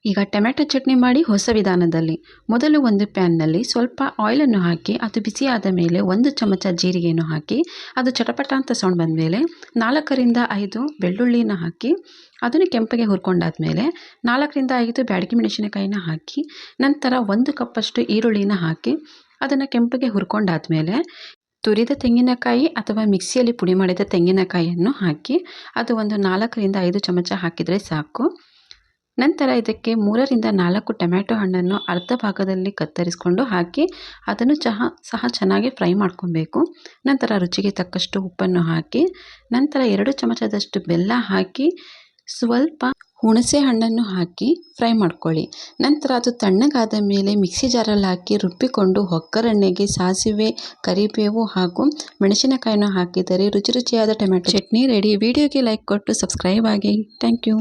ಈಗ ಟೊಮೆಟೊ ಚಟ್ನಿ ಮಾಡಿ ಹೊಸ ವಿಧಾನದಲ್ಲಿ. ಮೊದಲು ಒಂದು ಪ್ಯಾನ್ನಲ್ಲಿ ಸ್ವಲ್ಪ ಆಯಿಲನ್ನು ಹಾಕಿ ಅದು ಬಿಸಿಯಾದ ಮೇಲೆ 1 ಚಮಚ ಜೀರಿಗೆಯನ್ನು ಹಾಕಿ ಅದು ಚಟಪಟ ಅಂತ ಸೌಂಡ್ ಬಂದ ಮೇಲೆ 4ರಿಂದ 5 ಬೆಳ್ಳುಳ್ಳಿನ ಹಾಕಿ ಅದನ್ನು ಕೆಂಪಗೆ ಹುರ್ಕೊಂಡಾದ್ಮೇಲೆ 4ರಿಂದ 5 ಬ್ಯಾಡಗಿ ಮೆಣಸಿನಕಾಯಿನ ಹಾಕಿ ನಂತರ 1 ಕಪ್ಪಷ್ಟು ಈರುಳ್ಳಿನ ಹಾಕಿ ಅದನ್ನು ಕೆಂಪಗೆ ಹುರ್ಕೊಂಡಾದ್ಮೇಲೆ ತುರಿದ ತೆಂಗಿನಕಾಯಿ ಅಥವಾ ಮಿಕ್ಸಿಯಲ್ಲಿ ಪುಡಿ ಮಾಡಿದ ತೆಂಗಿನಕಾಯಿಯನ್ನು ಹಾಕಿ ಅದು ಒಂದು 4ರಿಂದ 5 ಚಮಚ ಹಾಕಿದರೆ ಸಾಕು. ನಂತರ ಇದಕ್ಕೆ 3ರಿಂದ 4 ಟೊಮೆಟೊ ಹಣ್ಣನ್ನು ಅರ್ಧ ಭಾಗದಲ್ಲಿ ಕತ್ತರಿಸ್ಕೊಂಡು ಹಾಕಿ ಅದನ್ನು ಸಹ ಚೆನ್ನಾಗಿ ಫ್ರೈ ಮಾಡ್ಕೊಬೇಕು. ನಂತರ ರುಚಿಗೆ ತಕ್ಕಷ್ಟು ಉಪ್ಪನ್ನು ಹಾಕಿ ನಂತರ 2 ಚಮಚದಷ್ಟು ಬೆಲ್ಲ ಹಾಕಿ ಸ್ವಲ್ಪ ಹುಣಸೆ ಹಣ್ಣನ್ನು ಹಾಕಿ ಫ್ರೈ ಮಾಡ್ಕೊಳ್ಳಿ. ನಂತರ ಅದು ತಣ್ಣಗಾದ ಮೇಲೆ ಮಿಕ್ಸಿ ಜಾರಲ್ಲಿ ಹಾಕಿ ರುಬ್ಬಿಕೊಂಡು ಒಗ್ಗರಣೆಗೆ ಸಾಸಿವೆ, ಕರಿಬೇವು ಹಾಗೂ ಮೆಣಸಿನಕಾಯಿನ ಹಾಕಿದರೆ ರುಚಿಯಾದ ಟೊಮೆಟೊ ಚಟ್ನಿ ರೆಡಿ. ವಿಡಿಯೋಗೆ ಲೈಕ್ ಕೊಟ್ಟು ಸಬ್ಸ್ಕ್ರೈಬ್ ಆಗಿ. Thank you.